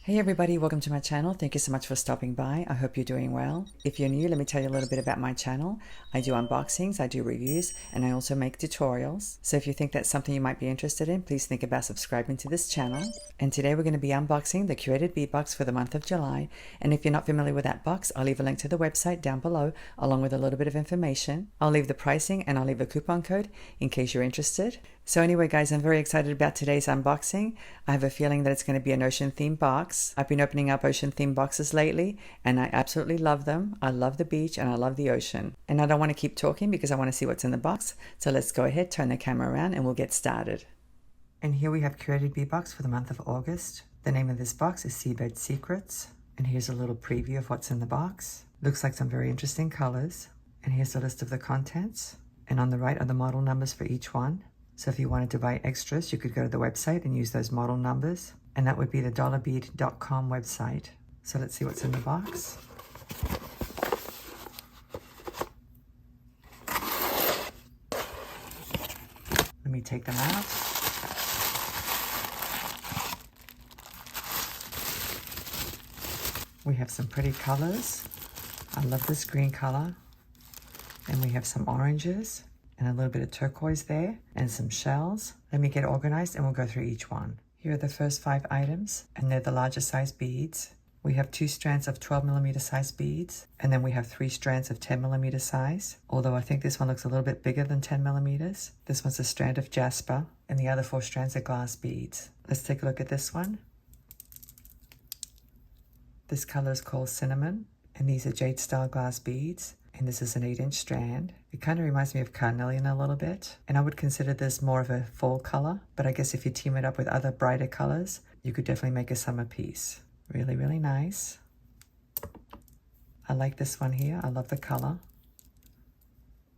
Hey everybody, welcome to my channel. Thank you so much for stopping by. I hope you're doing well. If you're new, let me tell you a little bit about my channel. I do unboxings, I do reviews, and I also make tutorials. So if you think that's something you might be interested in, please think about subscribing to this channel. And today we're going to be unboxing the Curated Bead Box for the month of July. And if you're not familiar with that box, I'll leave a link to the website down below along with a little bit of information. I'll leave the pricing and I'll leave a coupon code in case you're interested. So anyway guys, I'm very excited about today's unboxing. I have a feeling that it's going to be an ocean themed box. I've been opening up ocean themed boxes lately and I absolutely love them. I love the beach and I love the ocean. And I don't want to keep talking because I want to see what's in the box. So let's go ahead, turn the camera around and we'll get started. And here we have Curated Bead Box for the month of August. The name of this box is Seabed Secrets. And here's a little preview of what's in the box. Looks like some very interesting colors. And here's a list of the contents. And on the right are the model numbers for each one. So if you wanted to buy extras, you could go to the website and use those model numbers. And that would be the dollarbead.com website. So let's see what's in the box. Let me take them out. We have some pretty colors. I love this green color. And we have some oranges. And a little bit of turquoise there, and some shells. Let me get organized and we'll go through each one. Here are the first 5 items, and they're the larger size beads. We have 2 strands of 12mm size beads, and then we have 3 strands of 10mm size, although I think this one looks a little bit bigger than 10mm. This one's a strand of jasper, and the other 4 strands are glass beads. Let's take a look at this one. This color is called cinnamon, and these are jade style glass beads. And this is an 8-inch strand. It kind of reminds me of carnelian a little bit. And I would consider this more of a fall color. But I guess if you team it up with other brighter colors, you could definitely make a summer piece. Really, really nice. I like this one here. I love the color.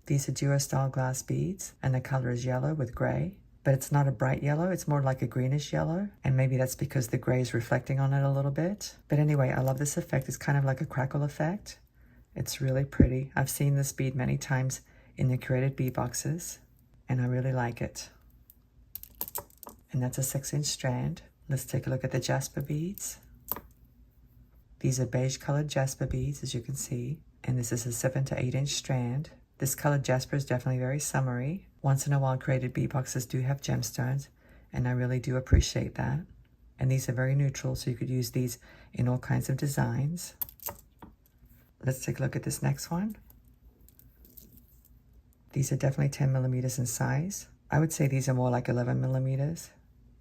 These are duo style glass beads. And the color is yellow with gray. But it's not a bright yellow. It's more like a greenish yellow. And maybe that's because the gray is reflecting on it a little bit. But anyway, I love this effect. It's kind of like a crackle effect. It's really pretty. I've seen this bead many times in the Curated Bead Boxes, and I really like it. And that's a 6-inch strand. Let's take a look at the jasper beads. These are beige colored jasper beads, as you can see, and this is a 7 to 8-inch strand. This colored jasper is definitely very summery. Once in a while, Curated Bead Boxes do have gemstones, and I really do appreciate that. And these are very neutral, so you could use these in all kinds of designs. Let's take a look at this next one. These are definitely 10mm in size. I would say these are more like 11mm.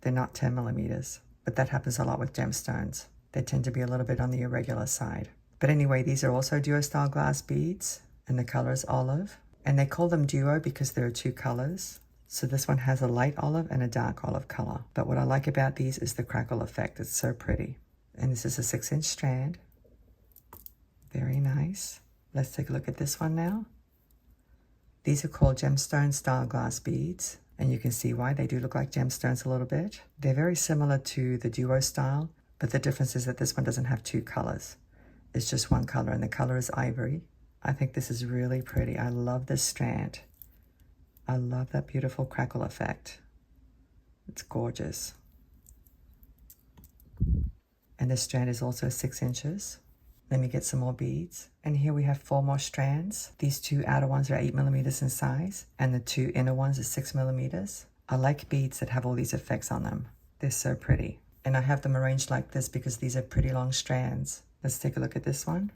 They're not 10mm, but that happens a lot with gemstones. They tend to be a little bit on the irregular side. But anyway, these are also duo style glass beads, and the color is olive. And they call them duo because there are 2 colors. So this one has a light olive and a dark olive color. But what I like about these is the crackle effect. It's so pretty. And this is a 6-inch strand. Very nice. Let's take a look at this one now. These are called gemstone style glass beads, and you can see why they do look like gemstones a little bit. They're very similar to the duo style, but the difference is that this one doesn't have 2 colors. It's just 1 color, and the color is ivory. I think this is really pretty. I love this strand. I love that beautiful crackle effect. It's gorgeous. And this strand is also 6 inches. Let me get some more beads. And here we have 4 more strands. These 2 outer ones are 8mm in size, and the 2 inner ones are 6mm. I like beads that have all these effects on them. They're so pretty. And I have them arranged like this because these are pretty long strands. Let's take a look at this one.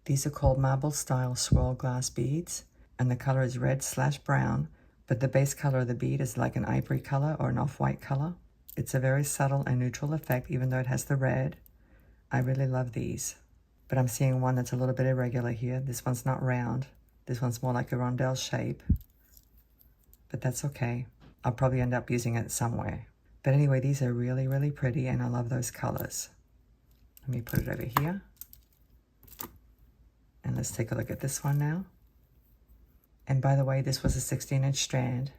These are called marble style swirl glass beads, and the color is red/brown, but the base color of the bead is like an ivory color or an off-white color. It's a very subtle and neutral effect, even though it has the red. I really love these. But I'm seeing one that's a little bit irregular here. This one's not round. This one's more like a rondelle shape. But that's okay. I'll probably end up using it somewhere. But anyway, these are really, really pretty, and I love those colors. Let me put it over here. And let's take a look at this one now. And by the way, this was a 16-inch strand.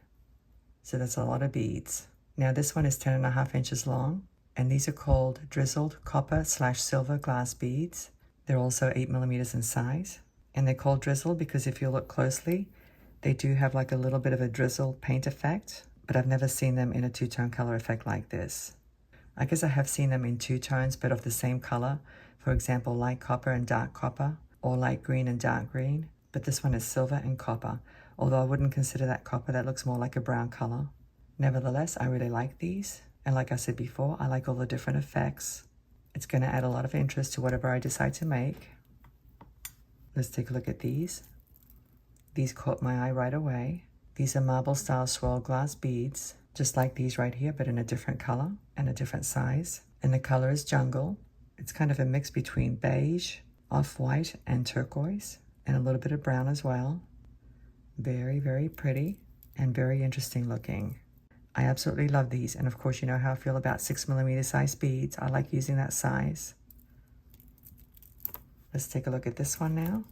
So that's a lot of beads. Now this one is 10.5 inches long, and these are called drizzled copper/silver glass beads. They're also 8mm in size, and they're called drizzled because if you look closely, they do have like a little bit of a drizzled paint effect, but I've never seen them in a two-tone color effect like this. I guess I have seen them in two tones, but of the same color. For example, light copper and dark copper, or light green and dark green. But this one is silver and copper, although I wouldn't consider that copper. That looks more like a brown color. Nevertheless, I really like these. And like I said before, I like all the different effects. It's going to add a lot of interest to whatever I decide to make. Let's take a look at these. These caught my eye right away. These are marble style swirl glass beads, just like these right here, but in a different color and a different size. And the color is jungle. It's kind of a mix between beige, off-white, and turquoise, and a little bit of brown as well. Very, very pretty and very interesting looking. I absolutely love these, and of course you know how I feel about 6mm size beads. I like using that size. Let's take a look at this one now.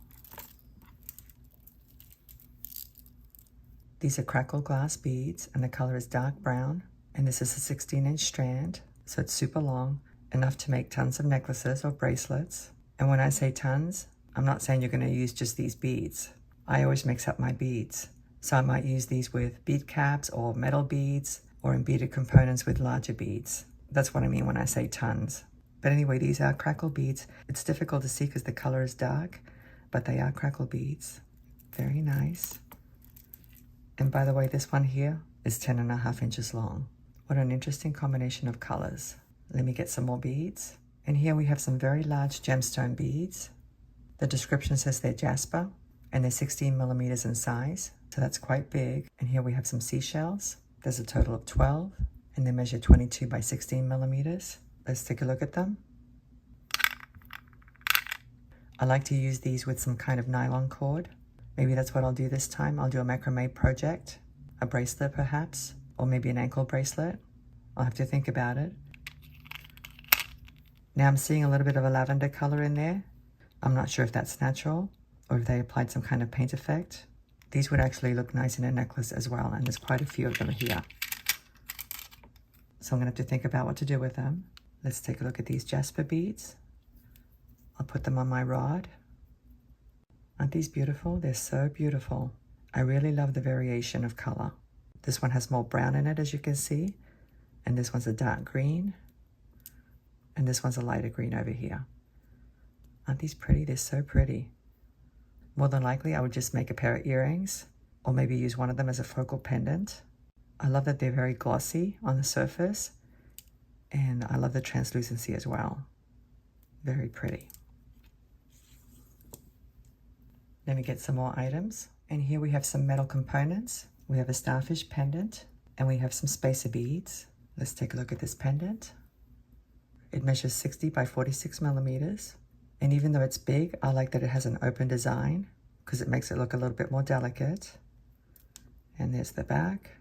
These are crackle glass beads, and the color is dark brown, and this is a 16-inch strand, so it's super long, enough to make tons of necklaces or bracelets. And when I say tons, I'm not saying you're going to use just these beads. I always mix up my beads, so I might use these with bead caps or metal beads, or in beaded components with larger beads. That's what I mean when I say tons. But anyway, these are crackle beads. It's difficult to see because the color is dark, but they are crackle beads. Very nice. And by the way, this one here is 10.5 inches long. What an interesting combination of colors. Let me get some more beads. And here we have some very large gemstone beads. The description says they're jasper, and they're 16mm in size, so that's quite big. And here we have some seashells. There's a total of 12, and they measure 22 by 16mm. Let's take a look at them. I like to use these with some kind of nylon cord. Maybe that's what I'll do this time. I'll do a macrame project, a bracelet perhaps, or maybe an ankle bracelet. I'll have to think about it. Now I'm seeing a little bit of a lavender color in there. I'm not sure if that's natural or if they applied some kind of paint effect. These would actually look nice in a necklace as well, and there's quite a few of them here. So I'm gonna have to think about what to do with them. Let's take a look at these jasper beads. I'll put them on my rod. Aren't these beautiful? They're so beautiful. I really love the variation of color. This one has more brown in it, as you can see, and this one's a dark green, and this one's a lighter green over here. Aren't these pretty? They're so pretty. More than likely, I would just make a pair of earrings, or maybe use one of them as a focal pendant. I love that they're very glossy on the surface, and I love the translucency as well. Very pretty. Let me get some more items. And here we have some metal components. We have a starfish pendant, and we have some spacer beads. Let's take a look at this pendant. It measures 60 by 46mm. And even though it's big, I like that it has an open design because it makes it look a little bit more delicate. And there's the back.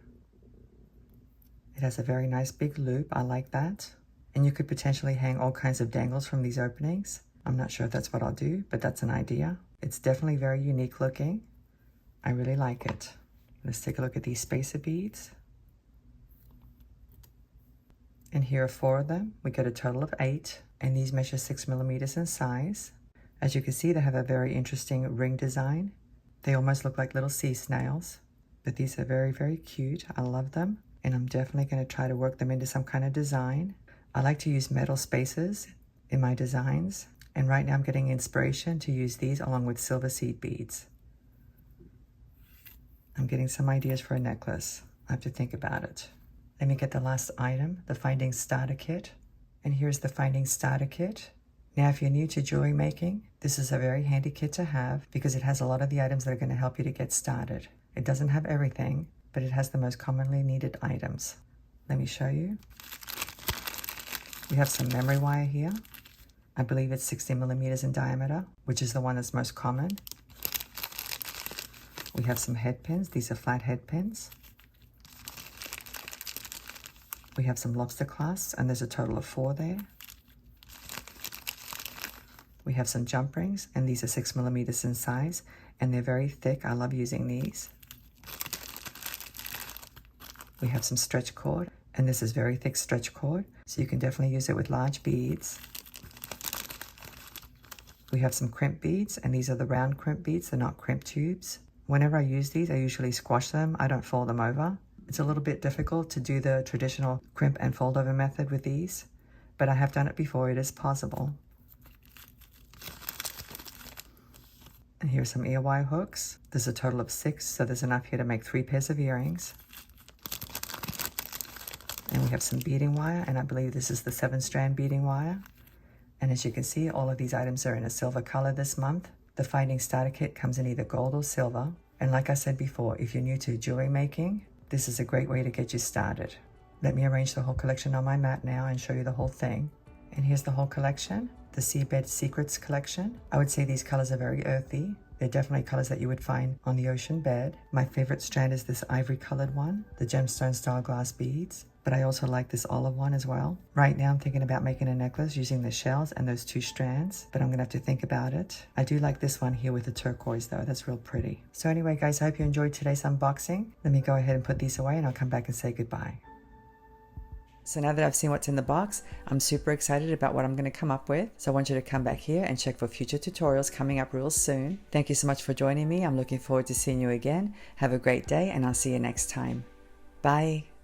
It has a very nice big loop. I like that. And you could potentially hang all kinds of dangles from these openings. I'm not sure if that's what I'll do, but that's an idea. It's definitely very unique looking. I really like it. Let's take a look at these spacer beads. And here are 4 of them. We get a total of 8, and these measure 6mm in size. As you can see, they have a very interesting ring design. They almost look like little sea snails, but these are very, very cute. I love them, and I'm definitely going to try to work them into some kind of design. I like to use metal spacers in my designs, and right now I'm getting inspiration to use these along with silver seed beads. I'm getting some ideas for a necklace. I have to think about it. Let me get the last item, the Finding Starter Kit. And here's the Finding Starter Kit. Now, if you're new to jewelry making, this is a very handy kit to have because it has a lot of the items that are going to help you to get started. It doesn't have everything, but it has the most commonly needed items. Let me show you. We have some memory wire here. I believe it's 60mm in diameter, which is the one that's most common. We have some head pins. These are flat head pins. We have some lobster clasps, and there's a total of 4 there. We have some jump rings, and these are 6mm in size, and they're very thick. I love using these. We have some stretch cord, and this is very thick stretch cord, so you can definitely use it with large beads. We have some crimp beads, and these are the round crimp beads. They're not crimp tubes. Whenever I use these, I usually squash them. I don't fold them over. It's a little bit difficult to do the traditional crimp and fold over method with these, but I have done it before. It is possible. And here's some ear wire hooks. There's a total of 6, so there's enough here to make 3 pairs of earrings. And we have some beading wire, and I believe this is the 7-strand beading wire. And as you can see, all of these items are in a silver color this month. The Finding Starter Kit comes in either gold or silver. And like I said before, if you're new to jewelry making, this is a great way to get you started. Let me arrange the whole collection on my mat now and show you the whole thing. And here's the whole collection, the Seabed Secrets collection. I would say these colors are very earthy. They're definitely colors that you would find on the ocean bed. My favorite strand is this ivory colored one, the gemstone style glass beads. But I also like this olive one as well. Right now I'm thinking about making a necklace using the shells and those 2 strands, but I'm gonna have to think about it. I do like this one here with the turquoise though, that's real pretty. So anyway guys, I hope you enjoyed today's unboxing. Let me go ahead and put these away and I'll come back and say goodbye. So now that I've seen what's in the box, I'm super excited about what I'm gonna come up with. So I want you to come back here and check for future tutorials coming up real soon. Thank you so much for joining me. I'm looking forward to seeing you again. Have a great day and I'll see you next time. Bye.